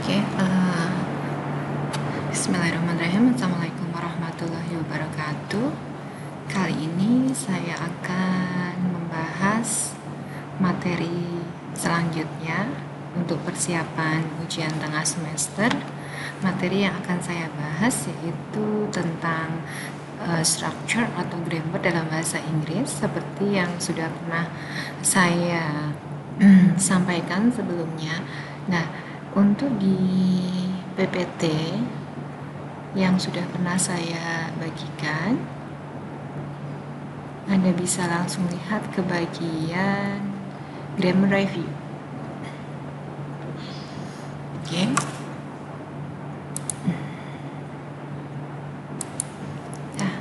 Oke, Bismillahirrahmanirrahim. Assalamualaikum warahmatullahi wabarakatuh. Kali ini saya akan membahas materi selanjutnya untuk persiapan ujian tengah semester. Materi yang akan saya bahas yaitu tentang structure atau grammar dalam bahasa Inggris seperti yang sudah pernah saya sampaikan sebelumnya. Nah, untuk di PPT yang sudah pernah saya bagikan, Anda bisa langsung lihat ke bagian grammar review. Oke. Nah,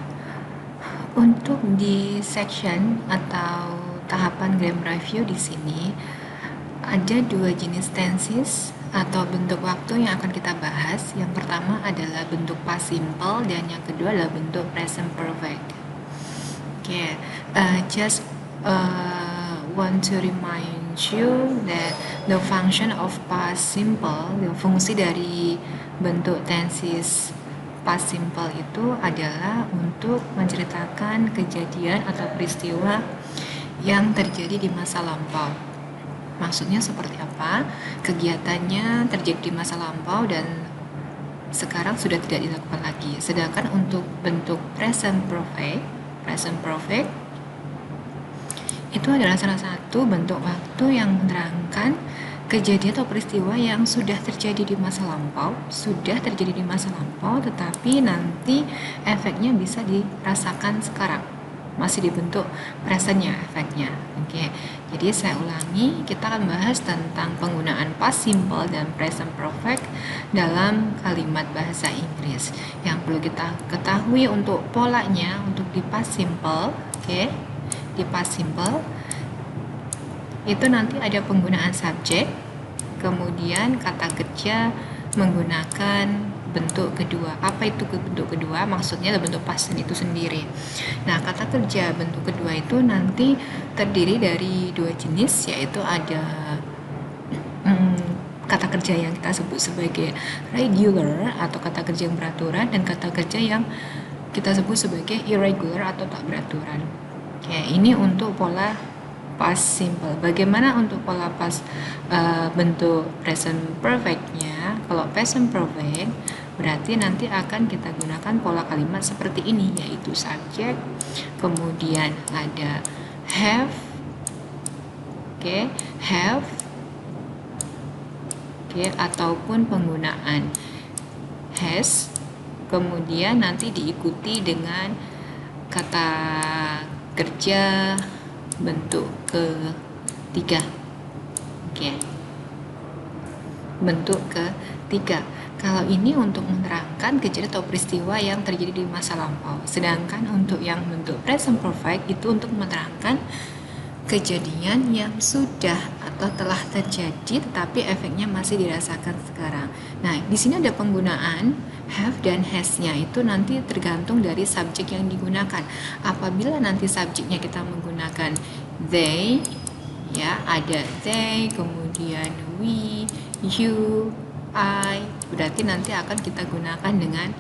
untuk di section atau tahapan grammar review di sini ada dua jenis tenses atau bentuk waktu yang akan kita bahas. Yang pertama adalah bentuk past simple dan yang kedua adalah bentuk present perfect. Okay, just want to remind you that the function of past simple, fungsi dari bentuk tenses past simple itu adalah untuk menceritakan kejadian atau peristiwa yang terjadi di masa lampau. Maksudnya seperti apa? Kegiatannya terjadi di masa lampau dan sekarang sudah tidak dilakukan lagi. Sedangkan untuk bentuk present perfect itu adalah salah satu bentuk waktu yang menerangkan kejadian atau peristiwa yang sudah terjadi di masa lampau, tetapi nanti efeknya bisa dirasakan sekarang. Masih dibentuk presentnya efeknya. Oke. Jadi saya ulangi, kita akan bahas tentang penggunaan past simple dan present perfect dalam kalimat bahasa Inggris. Yang perlu kita ketahui untuk polanya untuk di past simple, oke. Di past simple itu nanti ada penggunaan subjek, kemudian kata kerja menggunakan bentuk kedua. Apa itu bentuk kedua? Maksudnya adalah bentuk past itu sendiri. Nah, kata kerja bentuk kedua itu nanti terdiri dari dua jenis, yaitu ada kata kerja yang kita sebut sebagai regular atau kata kerja yang beraturan dan kata kerja yang kita sebut sebagai irregular atau tak beraturan. Oke, ini untuk pola past simple. Bagaimana untuk pola past bentuk present perfect-nya? Kalau present perfect berarti nanti akan kita gunakan pola kalimat seperti ini, yaitu subjek, kemudian ada have, have, ataupun penggunaan has, kemudian nanti diikuti dengan kata kerja bentuk ketiga. Bentuk ketiga. Kalau ini untuk menerangkan kejadian atau peristiwa yang terjadi di masa lampau. Sedangkan untuk yang bentuk present perfect itu untuk menerangkan kejadian yang sudah atau telah terjadi tetapi efeknya masih dirasakan sekarang. Nah, di sini ada penggunaan have dan has-nya itu nanti tergantung dari subjek yang digunakan. Apabila nanti subjeknya kita menggunakan they, ya, ada they, kemudian we, you, I, berarti nanti akan kita gunakan dengan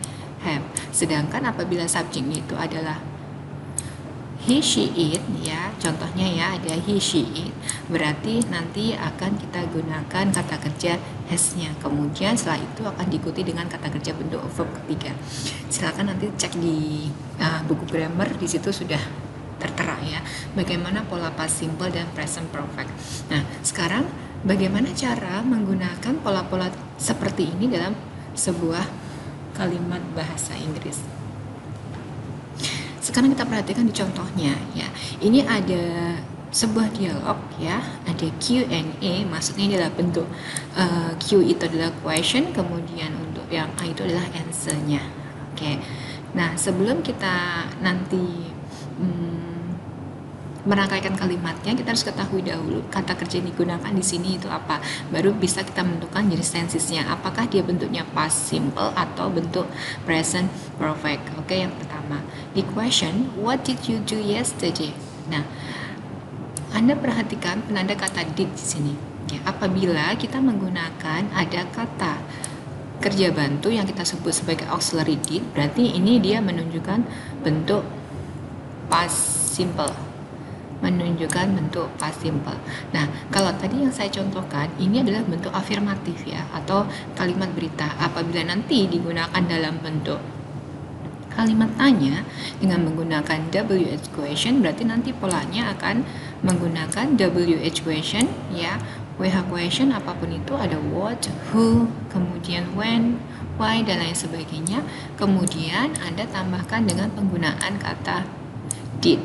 have. Sedangkan apabila subjeknya itu adalah he, she, it, ya, contohnya ya ada he, she, it, berarti nanti akan kita gunakan kata kerja has-nya. Kemudian setelah itu akan diikuti dengan kata kerja bentuk verb ketiga. Silakan nanti cek di buku grammar, di situ sudah tertera ya bagaimana pola past simple dan present perfect. Nah, sekarang bagaimana cara menggunakan pola-pola seperti ini dalam sebuah kalimat bahasa Inggris? Sekarang kita perhatikan di contohnya ya. Ini ada sebuah dialog ya, ada Q&A, maksudnya ini adalah bentuk Q itu adalah question, kemudian untuk yang A itu adalah answer-nya. Oke. Nah, sebelum kita nanti merangkaikan kalimatnya, kita harus ketahui dahulu kata kerja yang digunakan di sini itu apa. Baru bisa kita menentukan jenis tensesnya. Apakah dia bentuknya past simple atau bentuk present perfect. Oke, yang pertama. The question, what did you do yesterday? Nah, Anda perhatikan penanda kata did di sini. Ya, apabila kita menggunakan ada kata kerja bantu yang kita sebut sebagai auxiliary did, berarti ini dia menunjukkan bentuk past simple. Menunjukkan bentuk past simple. Nah, kalau tadi yang saya contohkan, ini adalah bentuk afirmatif ya, atau kalimat berita. Apabila nanti digunakan dalam bentuk kalimat tanya dengan menggunakan WH question, berarti nanti polanya akan menggunakan WH question ya, WH question apapun itu, ada what, who, kemudian when, why, dan lain sebagainya. Kemudian Anda tambahkan dengan penggunaan kata did.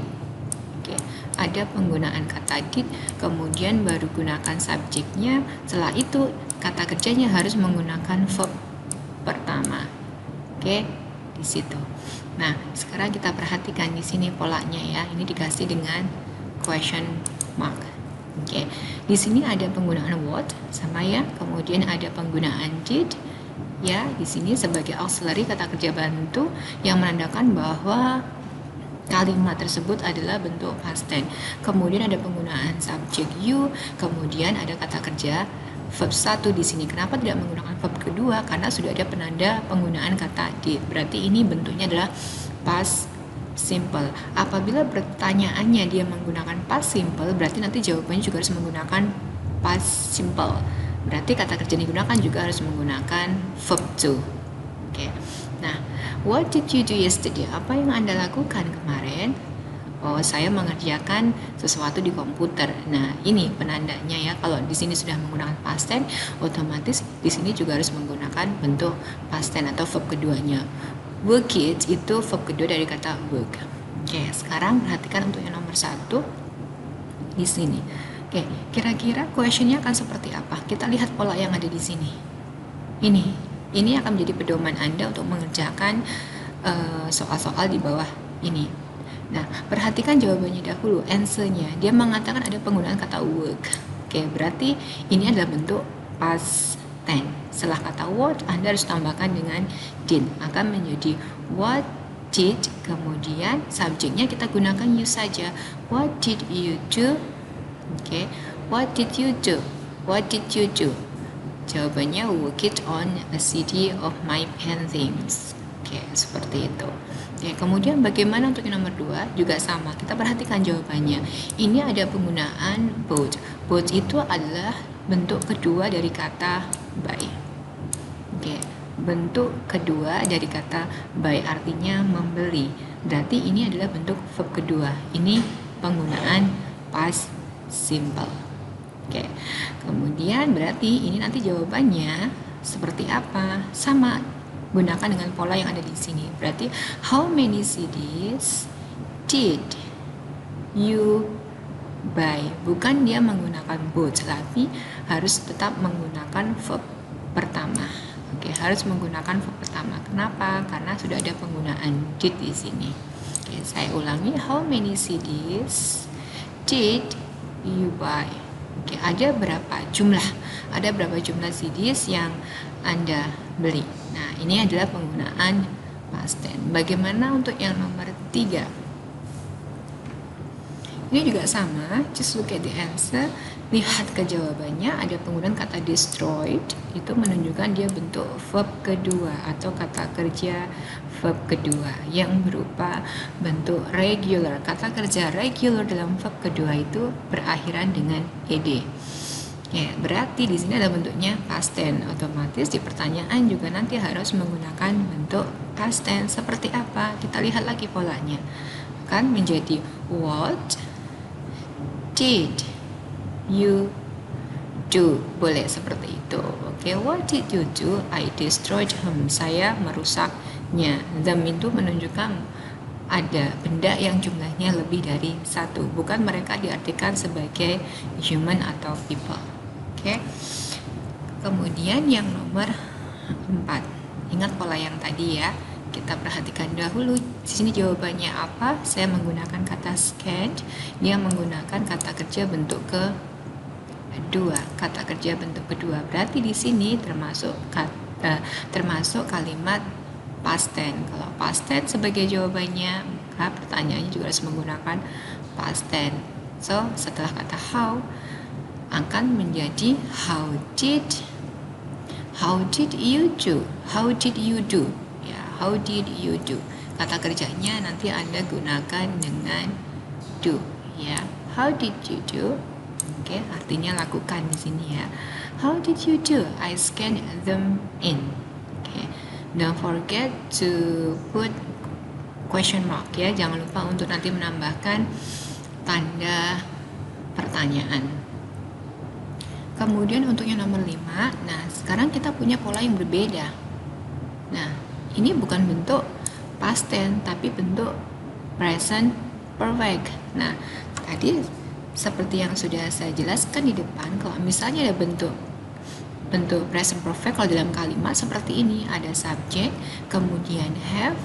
Oke, ada penggunaan kata did, kemudian baru gunakan subjeknya. Setelah itu kata kerjanya harus menggunakan verb pertama. Oke, di situ. Nah, sekarang kita perhatikan di sini polanya ya. Ini dikasih dengan question mark. Oke, di sini ada penggunaan what sama ya, kemudian ada penggunaan did ya. Di sini sebagai auxiliary kata kerja bantu yang menandakan bahwa kalimat tersebut adalah bentuk past tense. Kemudian ada penggunaan subjek you, kemudian ada kata kerja verb 1 di sini. Kenapa tidak menggunakan verb kedua? Karena sudah ada penanda penggunaan kata did. Berarti ini bentuknya adalah past simple. Apabila pertanyaannya dia menggunakan past simple, berarti nanti jawabannya juga harus menggunakan past simple. Berarti kata kerja yang digunakan juga harus menggunakan verb to. Oke. Nah, what did you do yesterday? Apa yang Anda lakukan kemarin? Oh, saya mengerjakan sesuatu di komputer. Nah, ini penandanya ya. Kalau di sini sudah menggunakan past tense, otomatis di sini juga harus menggunakan bentuk past tense atau verb keduanya. Work it itu verb kedua dari kata work. Oke, sekarang perhatikan untuk yang nomor 1 di sini. Oke, kira-kira questionnya akan seperti apa? Kita lihat pola yang ada di sini. Ini akan menjadi pedoman Anda untuk mengerjakan soal-soal di bawah ini. Nah, perhatikan jawabannya dahulu, answer-nya. Dia mengatakan ada penggunaan kata work. Oke, berarti ini adalah bentuk past tense. Setelah kata what, Anda harus tambahkan dengan did. Akan menjadi what did, kemudian subjeknya kita gunakan you saja. What did you do? Oke, what did you do? What did you do? Jawabannya work it on a CD of my paintings. Oke, seperti itu. Oke, kemudian bagaimana untuk yang nomor 2? Juga sama, kita perhatikan jawabannya. Ini ada penggunaan bought. Bought itu adalah bentuk kedua dari kata buy. Oke, bentuk kedua dari kata buy artinya membeli. Berarti ini adalah bentuk verb kedua. Ini penggunaan past simple. Oke, kemudian berarti ini nanti jawabannya seperti apa? Sama, gunakan dengan pola yang ada di sini. Berarti how many CDs did you buy? Bukan dia menggunakan bought, tapi harus tetap menggunakan verb pertama. Oke, harus menggunakan verb pertama. Kenapa? Karena sudah ada penggunaan did di sini. Oke, saya ulangi, how many CDs did you buy? Oke, ada berapa jumlah? Ada berapa jumlah CDs yang Anda beli? Nah, ini adalah penggunaan past tense. Bagaimana untuk yang nomor 3? Ini juga sama, just look at the answer. Lihat ke jawabannya, ada penggunaan kata destroyed, itu menunjukkan dia bentuk verb kedua atau kata kerja verb kedua yang berupa bentuk regular. Kata kerja regular dalam verb kedua itu berakhiran dengan ed. Ya, berarti di sini ada bentuknya past tense. Otomatis di pertanyaan juga nanti harus menggunakan bentuk past tense. Seperti apa? Kita lihat lagi polanya. Kan menjadi what did you do? Boleh seperti itu. Oke, what did you do? I destroyed him. Saya merusaknya. Them itu menunjukkan ada benda yang jumlahnya lebih dari satu. Bukan mereka diartikan sebagai human atau people. Oke. Kemudian yang nomor 4. Ingat pola yang tadi ya. Kita perhatikan dahulu di sini jawabannya apa. Saya menggunakan kata sketch, dia menggunakan kata kerja bentuk kedua. Kata kerja bentuk kedua. Berarti di sini termasuk kalimat past tense. Kalau past tense sebagai jawabannya, maka pertanyaannya juga harus menggunakan past tense. So, setelah kata how, akan menjadi how did you do, how did you do, ya, how did you do. Kata kerjanya nanti Anda gunakan dengan do, ya. How did you do? Oke, artinya lakukan di sini ya. How did you do? I scanned them in. Oke. Don't forget to put question mark ya. Jangan lupa untuk nanti menambahkan tanda pertanyaan. Kemudian untuk yang nomor 5, nah sekarang kita punya pola yang berbeda. Nah, ini bukan bentuk past tense tapi bentuk present perfect. Nah, tadi seperti yang sudah saya jelaskan di depan, kalau misalnya ada bentuk present perfect, kalau dalam kalimat seperti ini ada subjek, kemudian have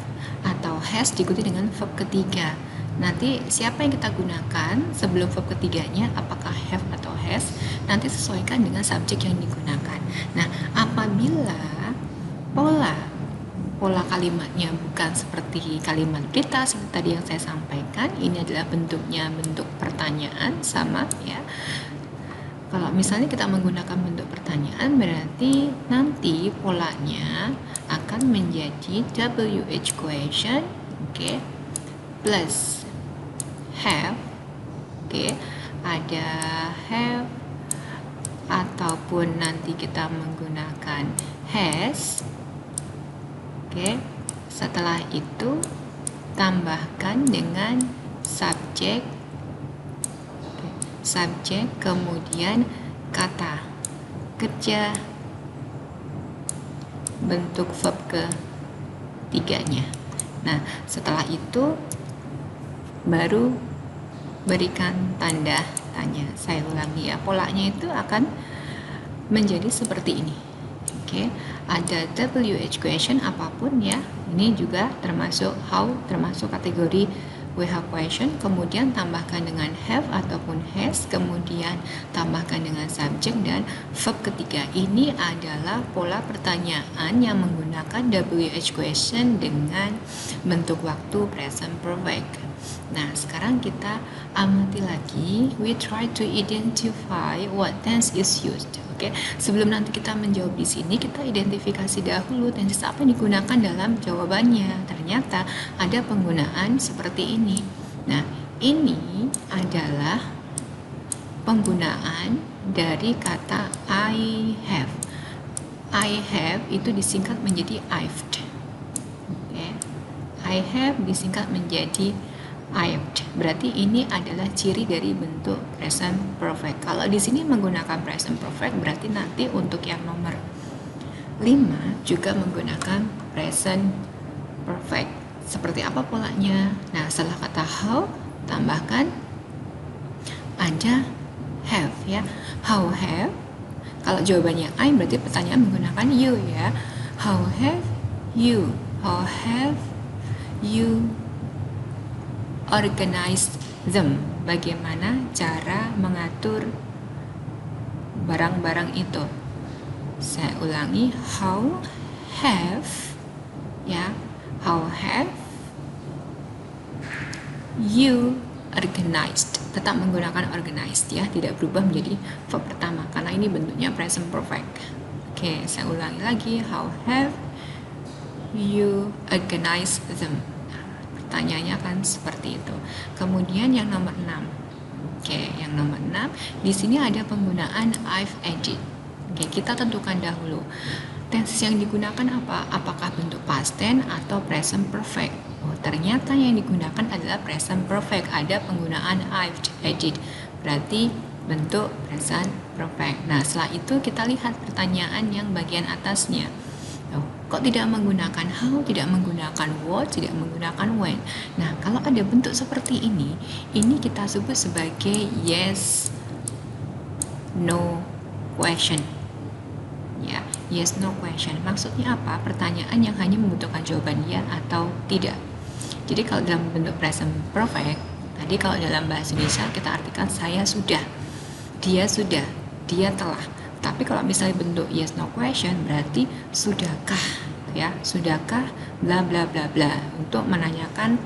atau has diikuti dengan verb ketiga. Nanti siapa yang kita gunakan sebelum verb ketiganya, apakah have atau has, nanti sesuaikan dengan subjek yang digunakan. Nah, apabila pola kalimatnya bukan seperti kalimat berita seperti tadi yang saya sampaikan, ini adalah bentuknya bentuk pertanyaan sama ya. Kalau misalnya kita menggunakan bentuk pertanyaan, berarti nanti polanya akan menjadi WH question, oke, plus have, oke, ada have, ataupun nanti kita menggunakan has, oke. Setelah itu tambahkan dengan subjek, kemudian kata kerja, bentuk verb ketiganya. Nah, setelah itu baru berikan tanda tanya. Saya ulangi ya, polanya itu akan menjadi seperti ini. Oke, ada WH question apapun ya. Ini juga termasuk how, termasuk kategori WH question, kemudian tambahkan dengan have ataupun has, kemudian tambahkan dengan subjek dan verb ketiga. Ini adalah pola pertanyaan yang menggunakan WH question dengan bentuk waktu present perfect. Nah, sekarang kita amati lagi. We try to identify what tense is used. Oke, sebelum nanti kita menjawab di sini, kita identifikasi dahulu tenses apa yang digunakan dalam jawabannya. Ternyata ada penggunaan seperti ini. Nah, ini adalah penggunaan dari kata I have. I have itu disingkat menjadi I've. Oke, I have disingkat menjadi I've. Berarti ini adalah ciri dari bentuk present perfect. Kalau di sini menggunakan present perfect, berarti nanti untuk yang nomor 5 juga menggunakan present perfect. Seperti apa polanya? Nah, setelah kata how, tambahkan ada have ya. How have? Kalau jawabannya I, berarti pertanyaan menggunakan you ya. How have you? How have you organize them? Bagaimana cara mengatur barang-barang itu? Saya ulangi, how have ya, how have you organized? Tetap menggunakan organized ya, tidak berubah menjadi verb pertama karena ini bentuknya present perfect. Oke, saya ulangi lagi, how have you organized them? Pertanyaannya kan seperti itu. Kemudian yang nomor 6. Oke, yang nomor 6 di sini ada penggunaan I've added. Oke, kita tentukan dahulu tenses yang digunakan apa? Apakah bentuk past tense atau present perfect? Oh, ternyata yang digunakan adalah present perfect. Ada penggunaan I've added. Berarti bentuk present perfect. Nah, setelah itu kita lihat pertanyaan yang bagian atasnya. Kok tidak menggunakan how, tidak menggunakan what, tidak menggunakan when. Nah, kalau ada bentuk seperti ini kita sebut sebagai yes no question. Ya, yes no question. Maksudnya apa? Pertanyaan yang hanya membutuhkan jawaban ya atau tidak. Jadi kalau dalam bentuk present perfect, tadi kalau dalam bahasa Indonesia kita artikan saya sudah, dia sudah, dia telah. Tapi kalau misalnya bentuk yes no question, berarti sudahkah ya, sudahkah bla bla bla bla, untuk menanyakan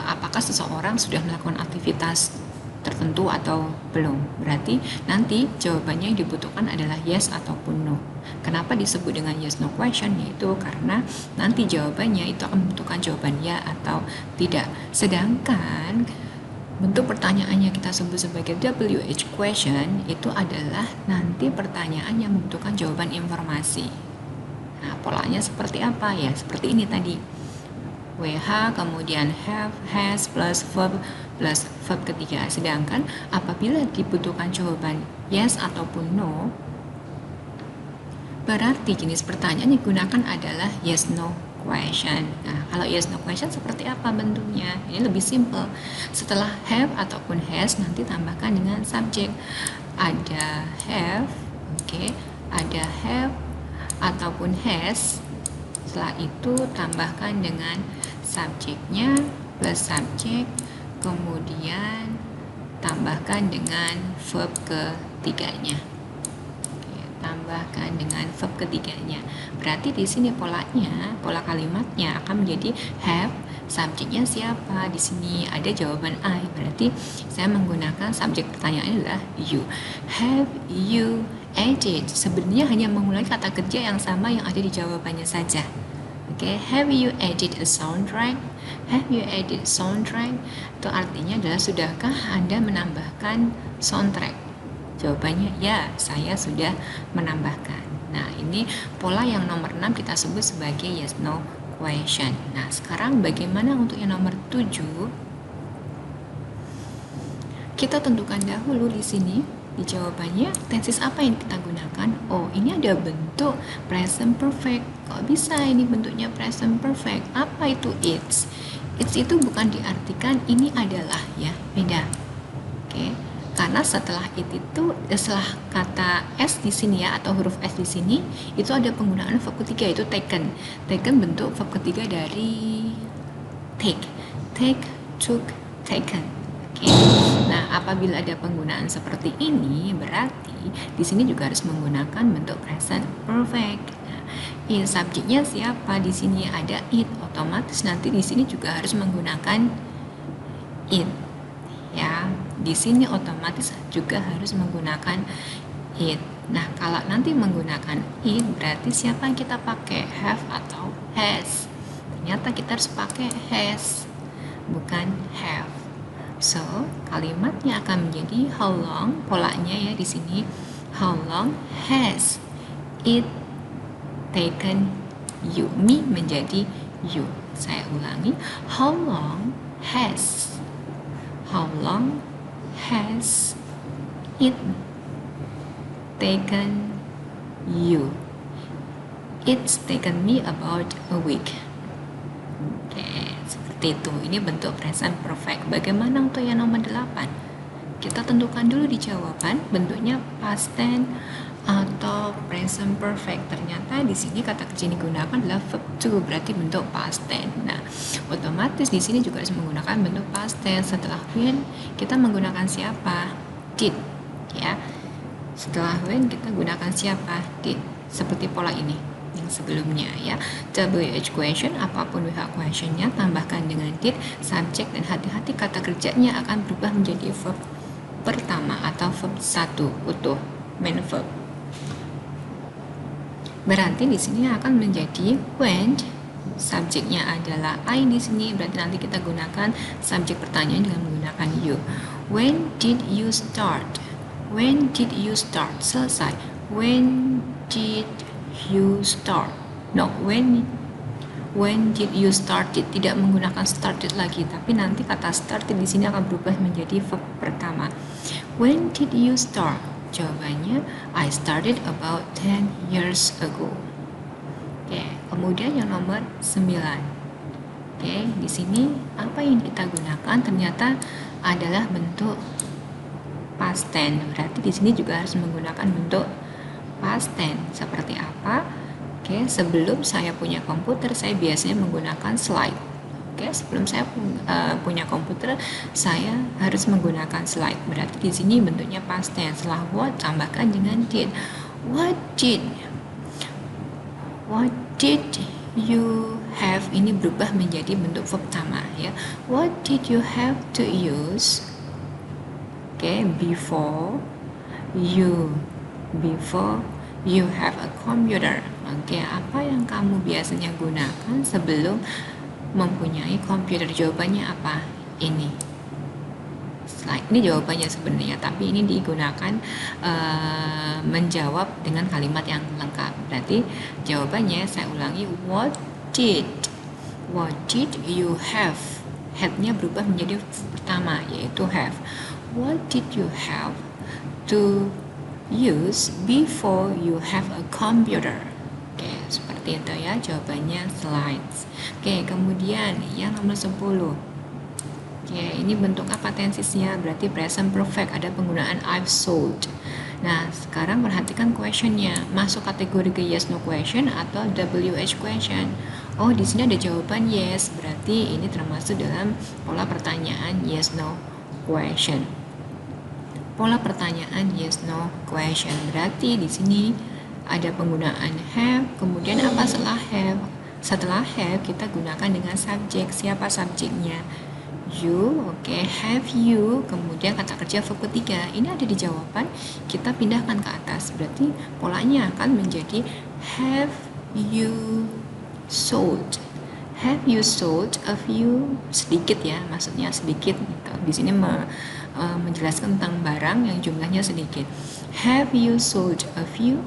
apakah seseorang sudah melakukan aktivitas tertentu atau belum. Berarti nanti jawabannya yang dibutuhkan adalah yes ataupun no. Kenapa disebut dengan yes no question? Yaitu karena nanti jawabannya itu akan membutuhkan jawaban ya atau tidak. Sedangkan bentuk pertanyaannya kita sebut sebagai WH question itu adalah nanti pertanyaan yang membutuhkan jawaban informasi. Nah, polanya seperti apa ya? Seperti ini tadi. WH kemudian have, has plus verb ketiga. Sedangkan apabila dibutuhkan jawaban yes ataupun no, berarti jenis pertanyaan yang digunakan adalah yes no question. Nah, kalau yes no question seperti apa bentuknya? Ini lebih simple. Setelah have ataupun has nanti tambahkan dengan subjek. Ada have, oke, ada have ataupun has. Setelah itu tambahkan dengan subjeknya plus subjek, kemudian tambahkan dengan verb ketiganya. Oke, tambahkan dengan verb ketiganya. Berarti di sini polanya, pola kalimatnya akan menjadi have, subjeknya siapa? Di sini ada jawaban I. Berarti saya menggunakan subjek pertanyaan adalah you. Have you added? Sebenarnya hanya mengulangi kata kerja yang sama yang ada di jawabannya saja. Oke, have you added a soundtrack? Have you added soundtrack? Itu artinya adalah sudahkah Anda menambahkan soundtrack? Jawabannya ya, saya sudah menambahkan. Nah, ini pola yang nomor 6 kita sebut sebagai yes no question. Nah, sekarang bagaimana untuk yang nomor 7? Kita tentukan dahulu di sini di jawabannya tenses apa yang kita gunakan. Oh, ini ada bentuk present perfect. Kok bisa ini bentuknya present perfect? Apa itu it's? It's itu bukan diartikan ini adalah, ya, beda. Oke. Karena setelah itu setelah kata s di sini ya atau huruf s di sini itu ada penggunaan verb ketiga yaitu taken. Taken bentuk verb ketiga dari take. Take, took, taken. Oke. Nah, apabila ada penggunaan seperti ini, berarti di sini juga harus menggunakan bentuk present perfect. Nah, subjeknya siapa? Di sini ada it, otomatis nanti di sini juga harus menggunakan it. Ya, di sini otomatis juga harus menggunakan it. Nah, kalau nanti menggunakan it, berarti siapa yang kita pakai? Have atau has? Ternyata kita harus pakai has, bukan have. So, kalimatnya akan menjadi how long, polanya ya di sini. How long has it taken you? Me menjadi you. Saya ulangi. How long has it taken you? It's taken me about a week. Itu. Ini bentuk present perfect. Bagaimana untuk yang nomor 8? Kita tentukan dulu di jawaban bentuknya past tense atau present perfect. Ternyata di sini kata kerja yang digunakan adalah verb to, berarti bentuk past tense. Nah, otomatis di sini juga harus menggunakan bentuk past tense. Setelah when kita menggunakan siapa? Did. Ya. Setelah when kita gunakan siapa? Did. Seperti pola ini yang sebelumnya ya. WH question, apapun WH questionnya tambahkan dengan did, subject, dan hati-hati kata kerjanya akan berubah menjadi verb pertama atau verb 1 utuh, main verb. Berarti di sini akan menjadi when, subjeknya adalah I di sini, berarti nanti kita gunakan subjek pertanyaan dengan menggunakan you. When did you start? When did you start? Selesai. When did you start? No, when did you started? Tidak menggunakan started lagi, tapi nanti kata started di sini akan berubah menjadi verb pertama. When did you start? Jawabannya I started about 10 years ago. Oke, kemudian yang nomor 9. Oke, di sini apa yang kita gunakan ternyata adalah bentuk past tense. Berarti di sini juga harus menggunakan bentuk past tense. Seperti apa? Oke, sebelum saya punya komputer, saya biasanya menggunakan slide. Oke, sebelum saya punya komputer, saya harus menggunakan slide. Berarti di sini bentuknya past tense. Setelah what tambahkan dengan did. What did you have? Ini berubah menjadi bentuk verb pertama ya. What did you have to use Oke, before you have a computer. Oke, apa yang kamu biasanya gunakan sebelum mempunyai komputer? Jawabannya apa? Ini slide. Ini jawabannya sebenarnya, tapi ini digunakan menjawab dengan kalimat yang lengkap. Berarti jawabannya saya ulangi, what did you have? Have-nya berubah menjadi pertama, yaitu have. What did you have to use before you have a computer? Oke, seperti itu ya jawabannya, slides. Oke, kemudian yang nomor 10. Oke, ini bentuk apa tensisnya? Berarti present perfect, ada penggunaan I've sold. Nah, sekarang perhatikan questionnya, masuk kategori ke yes no question atau WH question. Oh, di sini ada jawaban yes, berarti ini termasuk dalam pola pertanyaan yes no question. Pola pertanyaan yes no question, berarti di sini ada penggunaan have, kemudian apa setelah have? Setelah have kita gunakan dengan subjek. Siapa subjeknya? You. Oke, have you, kemudian kata kerja verb ketiga. Ini ada di jawaban, kita pindahkan ke atas, berarti polanya akan menjadi have you sold. Have you sold a few? Sedikit ya, maksudnya sedikit gitu. Di sini menjelaskan tentang barang yang jumlahnya sedikit. Have you sold a few?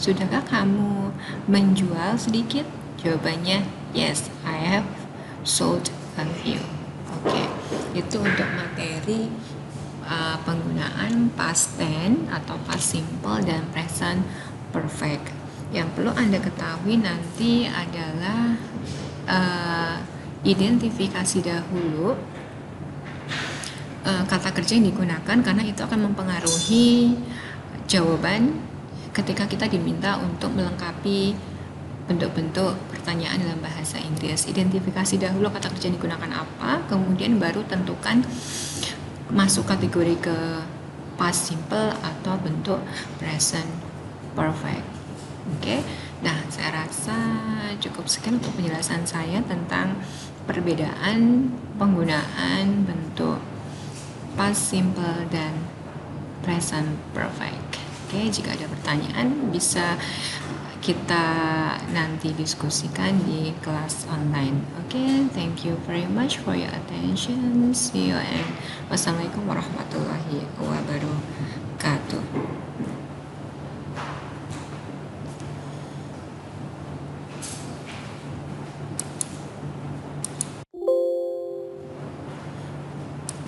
Sudahkah kamu menjual sedikit? Jawabannya yes, I have sold a few. Oke, itu untuk materi penggunaan past tense atau past simple dan present perfect. Yang perlu Anda ketahui nanti adalah identifikasi dahulu kata kerja yang digunakan, karena itu akan mempengaruhi jawaban ketika kita diminta untuk melengkapi bentuk-bentuk pertanyaan dalam bahasa Inggris. Identifikasi dahulu kata kerja yang digunakan apa, kemudian baru tentukan masuk kategori ke past simple atau bentuk present perfect. Oke, nah saya rasa cukup sekian untuk penjelasan saya tentang perbedaan penggunaan bentuk past simple dan present perfect. Oke, jika ada pertanyaan bisa kita nanti diskusikan di kelas online. Oke, thank you very much for your attention. See you and wassalamualaikum warahmatullahi wabarakatuh.